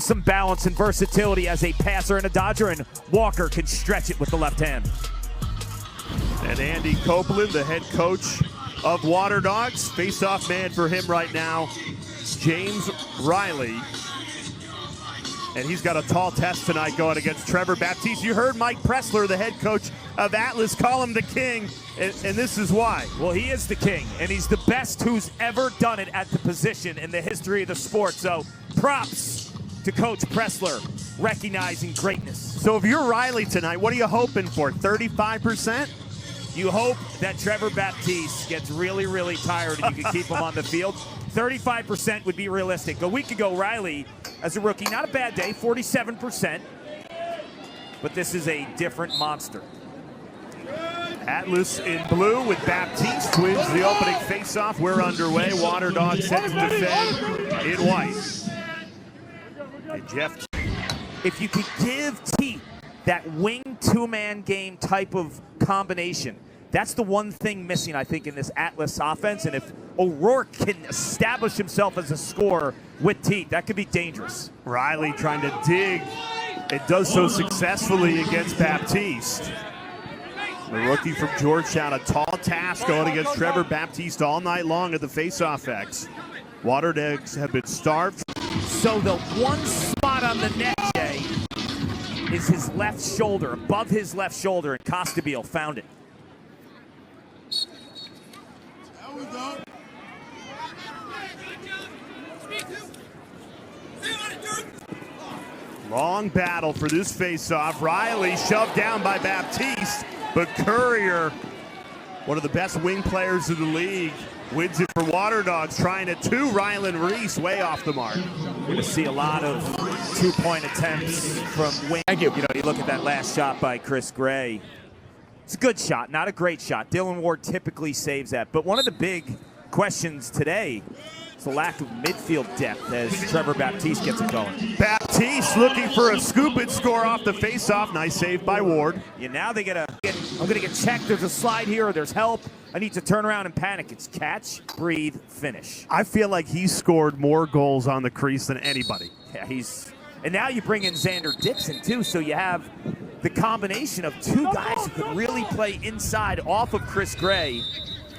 some balance and versatility as a passer and a dodger, and Walker can stretch it with the left hand. And Andy Copeland, the head coach of Waterdogs, face-off man for him right now, James Riley. And he's got a tall test tonight going against Trevor Baptiste. You heard Mike Pressler, the head coach of Atlas, call him the king, and this is why. Well, he is the king, and he's the best who's ever done it at the position in the history of the sport. So props to Coach Pressler, recognizing greatness. So if you're Riley tonight, what are you hoping for, 35%? You hope that Trevor Baptiste gets really, really tired and you can keep him on the field. 35% would be realistic. A week ago, Riley, as a rookie, not a bad day, 47%. But this is a different monster. Atlas in blue with Baptiste wins the opening face-off. We're underway. Waterdogs set to defend in white. And Jeff. If you could give T that wing two-man game type of combination, that's the one thing missing, I think, in this Atlas offense. And if O'Rourke can establish himself as a scorer with Teat, that could be dangerous. Riley trying to dig. It does so successfully against Baptiste. The rookie from Georgetown, a tall task going against Trevor Baptiste all night long at the face-off X. Waterdogs have been starved. So the one spot on the net, Jay, is his left shoulder, above his left shoulder, and Costabile found it. There we go. Long battle for this face-off. Riley shoved down by Baptiste, but Courier, one of the best wing players in the league, wins it for Waterdogs, trying a two. Rylan Reese way off the mark. We're going to see a lot of two-point attempts from wing. Thank you. You know, you look at that last shot by Chris Gray. It's a good shot, not a great shot. Dylan Ward typically saves that. But one of the big questions today is the lack of midfield depth as Trevor Baptiste gets it going. Baptiste looking for a scoop and score off the face-off. Nice save by Ward. Yeah, now they I'm going to get checked. There's a slide here, or there's help. I need to turn around and panic. It's catch, breathe, finish. I feel like he's scored more goals on the crease than anybody. Yeah, and now you bring in Xander Dixon, too, so you have the combination of two guys who could really play inside off of Chris Gray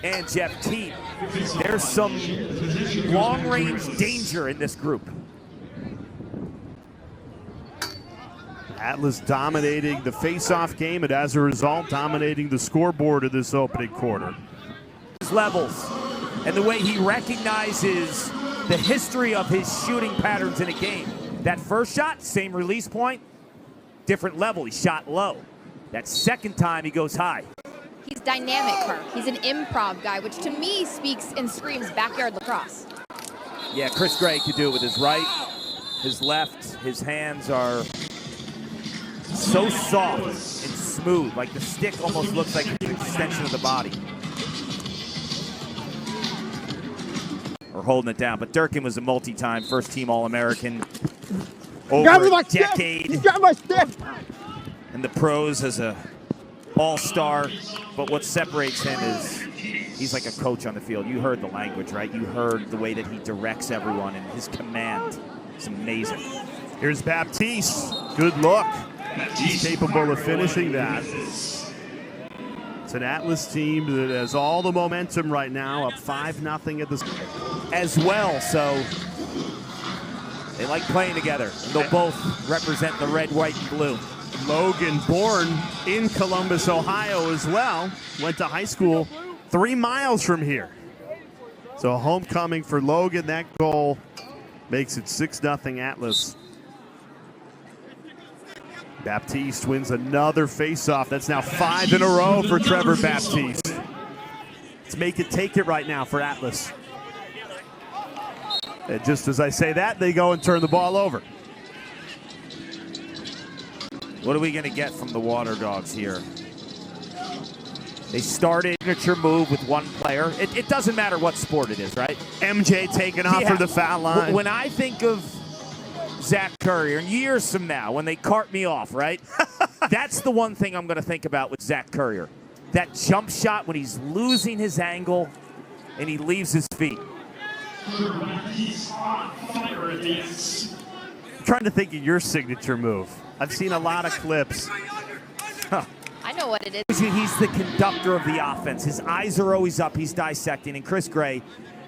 and Jeff Teat. There's some long-range danger in this group. Atlas dominating the face-off game, and as a result, dominating the scoreboard of this opening quarter. His levels and the way he recognizes the history of his shooting patterns in a game. That first shot, same release point, different level. He shot low. That second time, he goes high. He's dynamic, Mark. He's an improv guy, which to me speaks and screams backyard lacrosse. Yeah, Chris Gray could do it with his right, his left. His hands are so soft and smooth. Like the stick almost looks like it's an extension of the body. We're holding it down, but Durkin was a multi-time first-team All-American over a decade. You got my stick. In the pros as a all-star, but what separates him is he's like a coach on the field. You heard the language, right? You heard the way that he directs everyone, and his command is amazing. Here's Baptiste. Good look. He's capable of finishing that. It's an Atlas team that has all the momentum right now, up 5-0 at this as well, so they like playing together. And they'll both represent the red, white, and blue. Logan, born in Columbus, Ohio as well, went to high school 3 miles from here. So homecoming for Logan. That goal makes it 6-0 Atlas. Baptiste wins another face-off. That's now 5 in a row for Trevor Baptiste. Let's make it take it right now for Atlas. And just as I say that, they go and turn the ball over. What are we going to get from the Waterdogs here? They started a signature move with one player. It doesn't matter what sport it is, right? MJ taking off for the foul line. When I think of Zach Courier, and years from now, when they cart me off, right? That's the one thing I'm going to think about with Zach Courier. That jump shot when he's losing his angle and he leaves his feet. I'm trying to think of your signature move. I've seen a lot of clips. I know what it is. He's the conductor of the offense. His eyes are always up. He's dissecting. And Chris Gray,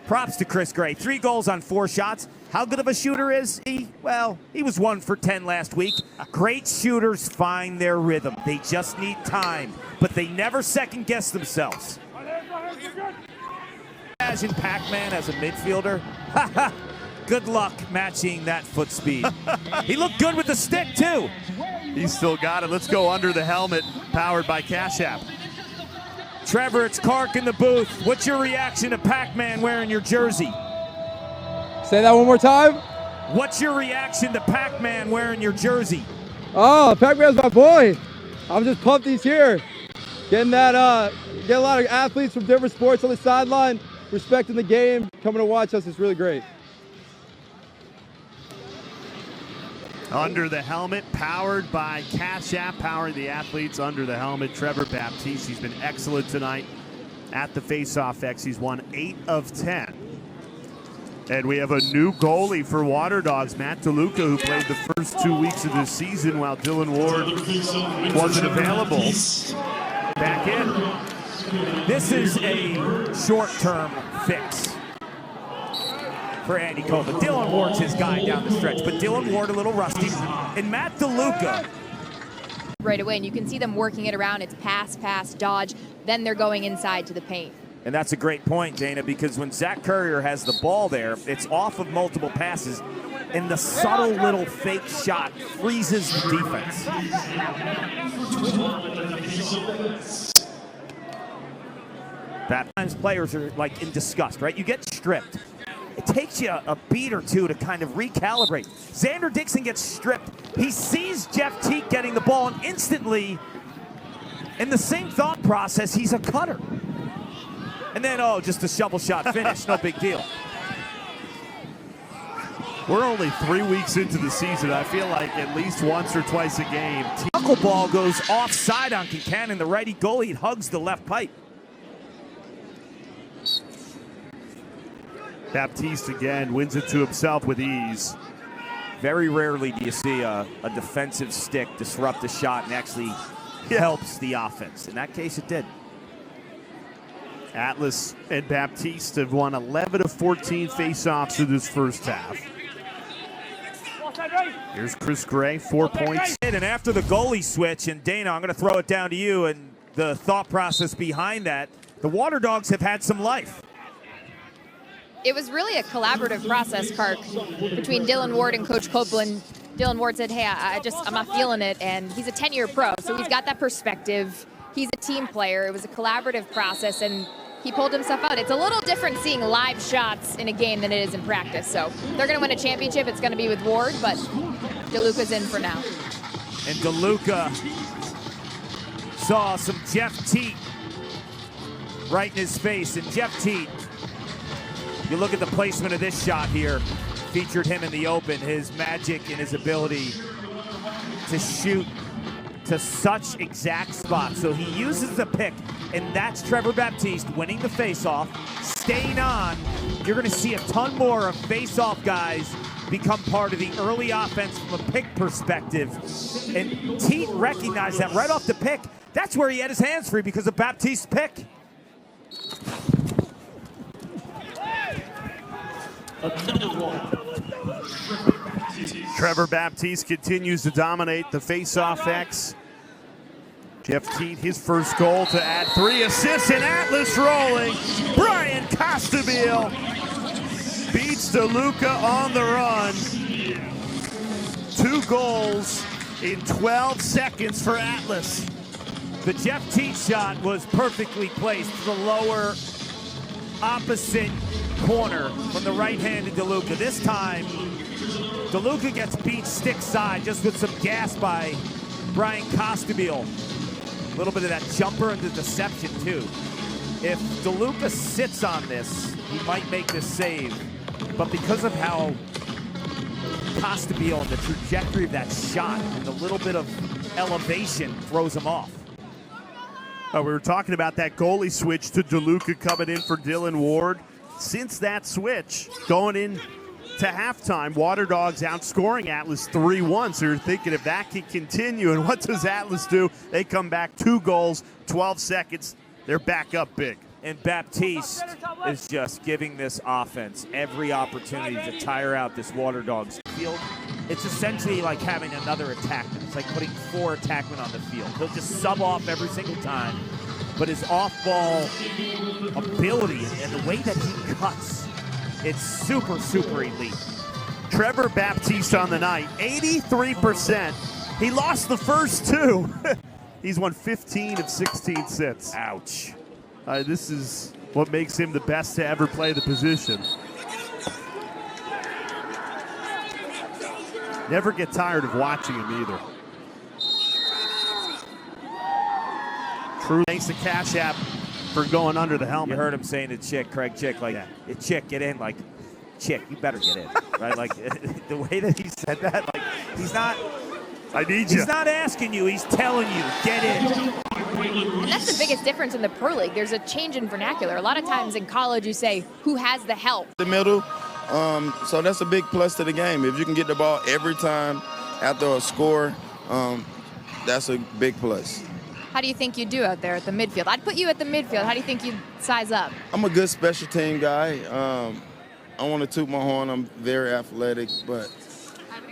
props to Chris Gray. 3 goals on 4 shots. How good of a shooter is he? Well, he was 1 for 10 last week. Great shooters find their rhythm. They just need time, but they never second guess themselves. Imagine Pac-Man as a midfielder. Good luck matching that foot speed. He looked good with the stick, too. He's still got it. Let's go under the helmet, powered by Cash App. Trevor, it's Kark in the booth. What's your reaction to Pac-Man wearing your jersey? Say that one more time. What's your reaction to Pac-Man wearing your jersey? Oh, Pac-Man's my boy. I'm just pumped he's here. Getting that, get a lot of athletes from different sports on the sideline, respecting the game, coming to watch us is really great. Under the helmet, powered by Cash App, powering the athletes under the helmet. Trevor Baptiste, he's been excellent tonight at the Faceoff X. He's won 8 of 10. And we have a new goalie for Waterdogs, Matt DeLuca, who played the first 2 weeks of the season while Dylan Ward wasn't available. Back in. This is a short-term fix for Andy Copeland. Dylan Ward's his guy down the stretch, but Dylan Ward a little rusty. And Matt DeLuca. Right away, and you can see them working it around. It's pass, pass, dodge. Then they're going inside to the paint. And that's a great point, Dana, because when Zach Currier has the ball there, it's off of multiple passes, and the subtle little fake shot freezes the defense. Sometimes players are like in disgust, right? You get stripped. It takes you a beat or two to kind of recalibrate. Xander Dixon gets stripped. He sees Jeff Teague getting the ball, and instantly, in the same thought process, he's a cutter. And then, oh, just a shovel shot finish, no big deal. We're only 3 weeks into the season. I feel like at least once or twice a game. Knuckleball goes offside on Kincannon. The righty goalie hugs the left pipe. Baptiste again wins it to himself with ease. Very rarely do you see a defensive stick disrupt a shot and actually helps the offense. In that case, it did. Atlas and Baptiste have won 11 of 14 face-offs in this first half. Here's Chris Gray, 4 points. And after the goalie switch, and Dana, I'm going to throw it down to you and the thought process behind that, the Waterdogs have had some life. It was really a collaborative process, Kark, between Dylan Ward and Coach Copeland. Dylan Ward said, hey, I'm not feeling it, and he's a 10-year pro, so he's got that perspective. He's a team player. It was a collaborative process, and he pulled himself out. It's a little different seeing live shots in a game than it is in practice. So they're going to win a championship. It's going to be with Ward, but DeLuca's in for now. And DeLuca saw some Jeff Teague right in his face. And Jeff Teague, you look at the placement of this shot here, featured him in the open, his magic and his ability to shoot to such exact spots. So he uses the pick, and that's Trevor Baptiste winning the face-off, staying on. You're going to see a ton more of face-off guys become part of the early offense from a pick perspective. And Teague recognized that right off the pick. That's where he had his hands free because of Baptiste's pick. Trevor Baptiste continues to dominate the face-off X. Jeff Teague, his first goal to add 3 assists, and Atlas rolling. Brian Costabile beats DeLuca on the run. 2 goals in 12 seconds for Atlas. The Jeff Teague shot was perfectly placed to the lower opposite corner from the right-handed DeLuca. This time, DeLuca gets beat stick side just with some gas by Brian Costabile. A little bit of that jumper and the deception, too. If DeLuca sits on this, he might make this save. But because of how Costabile and the trajectory of that shot and the little bit of elevation throws him off. We were talking about that goalie switch to DeLuca coming in for Dylan Ward. Since that switch, going in to halftime, Waterdogs outscoring Atlas 3-1. So you're thinking if that can continue, and what does Atlas do? They come back 2 goals, 12 seconds. They're back up big. And Baptiste is just giving this offense every opportunity to tire out this Waterdogs field. It's essentially like having another attackman. It's like putting 4 attackmen on the field. He'll just sub off every single time. But his off-ball ability and the way that he cuts, it's super, super elite. Trevor Baptiste on the night, 83%. He lost the first 2. He's won 15 of 16 sits. Ouch. This is what makes him the best to ever play the position. Never get tired of watching him either. True. Thanks to Cash App for going under the helmet. You heard him saying to Chick, Craig Chick, like, yeah. Chick, get in. Like, Chick, you better get in. Right? Like, the way that he said that, like, he's not. I need you. He's not asking you, he's telling you, get in. And that's the biggest difference in the Pro League. There's a change in vernacular. A lot of times in college you say, who has the help? The middle, so that's a big plus to the game. If you can get the ball every time after a score, that's a big plus. How do you think you do out there at the midfield? I'd put you at the midfield. How do you think you'd size up? I'm a good special team guy. I want to toot my horn. I'm very athletic, but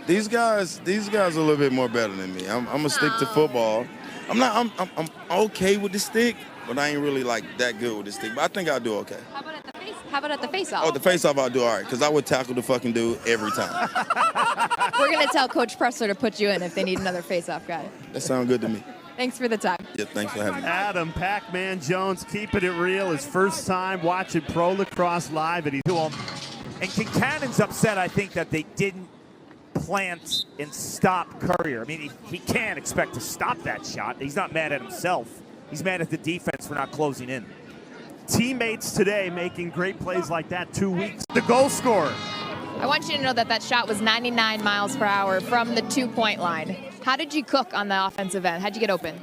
these guys are a little bit more better than me. I'm gonna stick to football. I'm okay with the stick, but I ain't really like that good with the stick. But I think I'll do okay. How about at the face-off? Oh, the face-off I'll do all right, because I would tackle the fucking dude every time. We're gonna tell Coach Pressler to put you in if they need another face-off guy. That sounds good to me. Thanks for the time. Yeah, thanks for having me. Adam Pac-Man Jones keeping it real. His first time watching pro lacrosse live, and he's to him. And Kincannon's upset, I think, that they didn't plant and stop Courier. I mean, he can't expect to stop that shot. He's not mad at himself. He's mad at the defense for not closing in. Teammates today making great plays like that 2 weeks. The goal scorer. I want you to know that that shot was 99 miles per hour from the 2-point line. How did you cook on the offensive end? How'd you get open?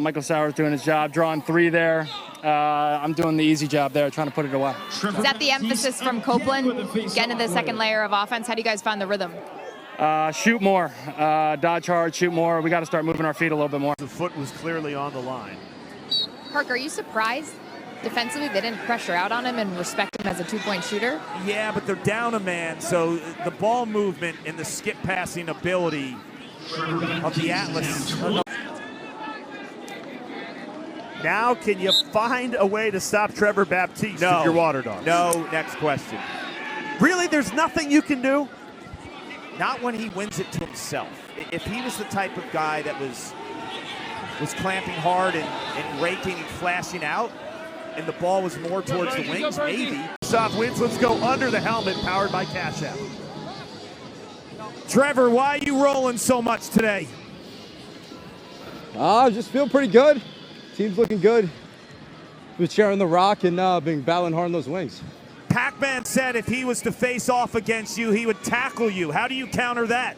Michael Sauer's doing his job, drawing 3 there. I'm doing the easy job there, trying to put it away. Is that the emphasis from Copeland? Getting to the second layer of offense. How do you guys find the rhythm? Shoot more, dodge hard, shoot more. We got to start moving our feet a little bit more. The foot was clearly on the line. Park, are you surprised defensively they didn't pressure out on him and respect him as a 2-point shooter? Yeah, but they're down a man, so the ball movement and the skip passing ability of the Atlas. Now, can you find a way to stop Trevor Baptiste No. with your Waterdogs? No, next question. Really? There's nothing you can do? Not when he wins it to himself. If he was the type of guy that was clamping hard and raking and flashing out, and the ball was more towards the wings, maybe. Soft wins. Let's go under the helmet, powered by Cash App. Trevor, why are you rolling so much today? I just feel pretty good. Team's looking good. We're sharing the rock and been battling hard on those wings. Pac-Man said if he was to face off against you, he would tackle you. How do you counter that?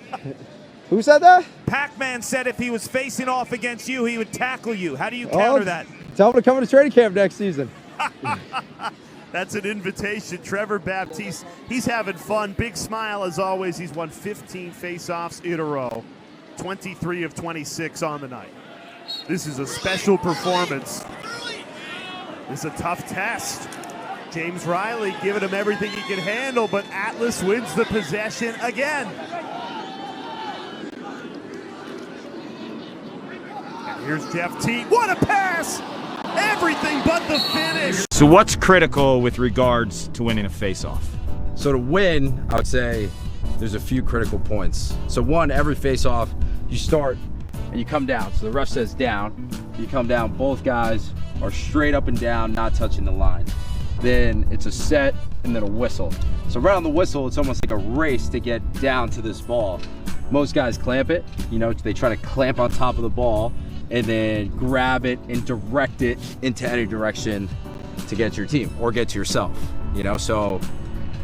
Who said that? Pac-Man said if he was facing off against you, he would tackle you. How do you counter that? Tell him to come to training camp next season. That's an invitation. Trevor Baptiste, he's having fun. Big smile as always. He's won 15 face-offs in a row, 23 of 26 on the night. This is a special performance. This is a tough test. James Riley giving him everything he can handle, but Atlas wins the possession again. And here's Jeff T. What a pass! Everything but the finish. So what's critical with regards to winning a face-off? So to win, I would say there's a few critical points. So one, every face-off, you start and you come down. So the ref says down, you come down, both guys are straight up and down, not touching the line. Then it's a set and then a whistle. So right on the whistle, it's almost like a race to get down to this ball. Most guys clamp it, you know, they try to clamp on top of the ball and then grab it and direct it into any direction to get to your team or get to yourself, you know? So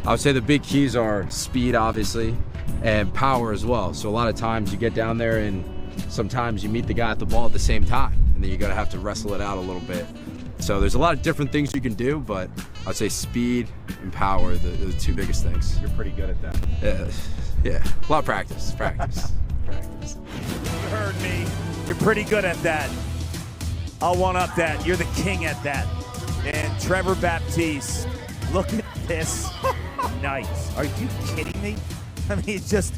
I would say the big keys are speed, obviously, and power as well. So a lot of times you get down there and sometimes you meet the guy at the ball at the same time, and then you're gonna have to wrestle it out a little bit. So there's a lot of different things you can do, but I'd say speed and power are the two biggest things. You're pretty good at that. Yeah, a lot of practice. Practice. You heard me. You're pretty good at that. I'll one-up that. You're the king at that. And Trevor Baptiste, look at this. Nice. Are you kidding me? I mean, it's just,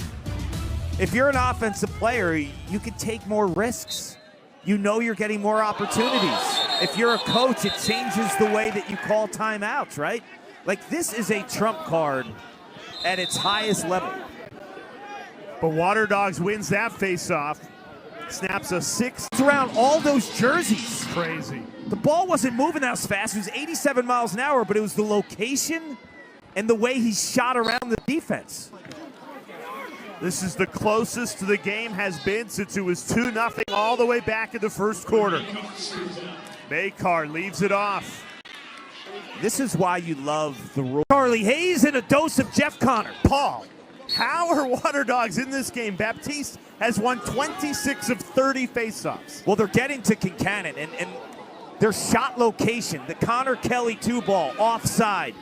if you're an offensive player, you can take more risks. You know you're getting more opportunities. If you're a coach, it changes the way that you call timeouts, right? Like, this is a trump card at its highest level. But Waterdogs wins that face-off. Snaps a 6. It's around all those jerseys. Crazy. The ball wasn't moving that fast. It was 87 miles an hour, but it was the location and the way he shot around the defense. This is the closest the game has been since it was 2-0 all the way back in the first quarter. Maycar leaves it off. This is why you love the rule. Charlie Hayes and a dose of Jeff Connor. Paul, how are Waterdogs in this game? Baptiste has won 26 of 30 faceoffs. Well, they're getting to Kincannon, and their shot location, the Connor Kelly 2-ball, offside.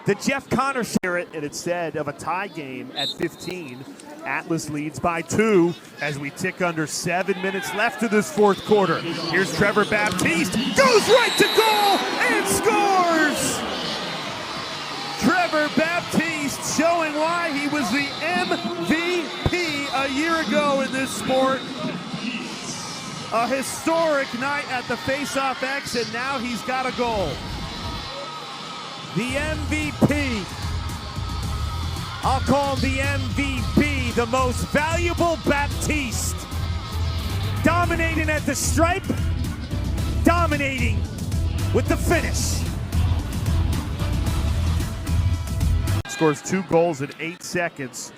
The Jeff Connor and instead of a tie game at 15, Atlas leads by 2 as we tick under 7 minutes left of this fourth quarter. Here's Trevor Baptiste, goes right to goal and scores! Trevor Baptiste showing why he was the MVP a year ago in this sport. A historic night at the Faceoff X, and now he's got a goal. The MVP. I'll call the MVP the most valuable Baptiste. Dominating at the stripe, dominating with the finish. Scores 2 goals in 8 seconds.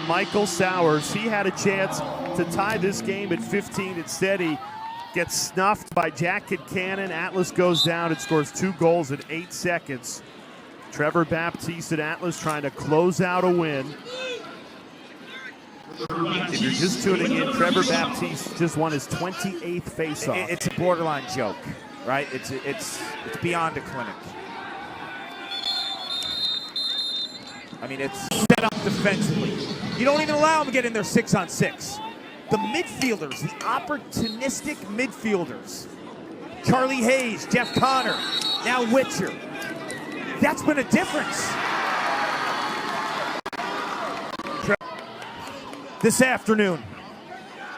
Michael Sowers, he had a chance to tie this game at 15. Instead, he gets snuffed by Jack Kincannon. Atlas goes down and scores 2 goals in 8 seconds. Trevor Baptiste at Atlas trying to close out a win. If you're just tuning in, Trevor Baptiste just won his 28th faceoff. It's a borderline joke, right? It's beyond a clinic. I mean, it's set up defensively. You don't even allow them to get in there 6-on-6. The midfielders, the opportunistic midfielders. Charlie Hayes, Jeff Connor, now Witcher. That's been a difference. This afternoon,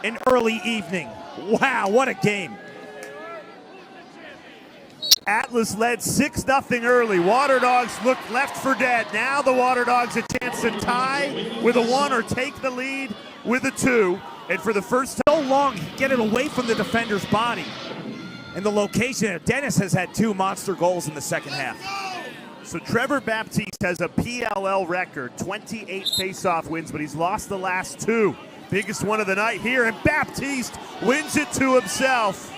an early evening. Wow, what a game. Atlas led 6-0 early. Waterdogs looked left for dead. Now the Waterdogs a chance to tie with a 1 or take the lead with a 2. And for the first time, so long, get it away from the defender's body. And the location, Dennis has had 2 monster goals in the second half. So Trevor Baptiste has a PLL record, 28 faceoff wins, but he's lost the last 2. Biggest one of the night here, and Baptiste wins it to himself.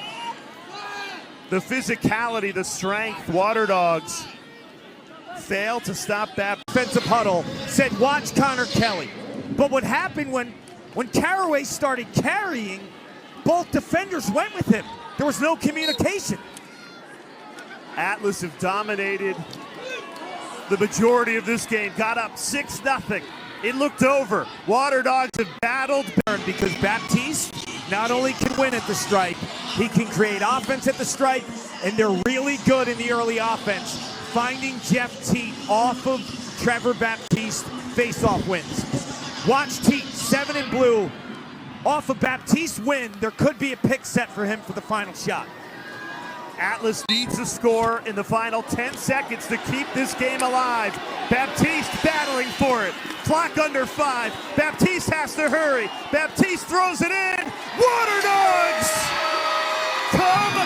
The physicality, the strength, Waterdogs fail to stop that. Defensive huddle said, watch Connor Kelly. But what happened when Caraway started carrying, both defenders went with him. There was no communication. Atlas have dominated the majority of this game, got up 6-0. It looked over. Waterdogs have battled. Because Baptiste not only can win at the stripe, he can create offense at the stripe, and they're really good in the early offense, finding Jeff Teat off of Trevor Baptiste face-off wins. Watch Teat, 7 in blue. Off of Baptiste win, there could be a pick set for him for the final shot. Atlas needs a score in the final 10 seconds to keep this game alive. Baptiste battling for it. Clock under 5. Baptiste has to hurry. Baptiste throws it in. Waterdogs come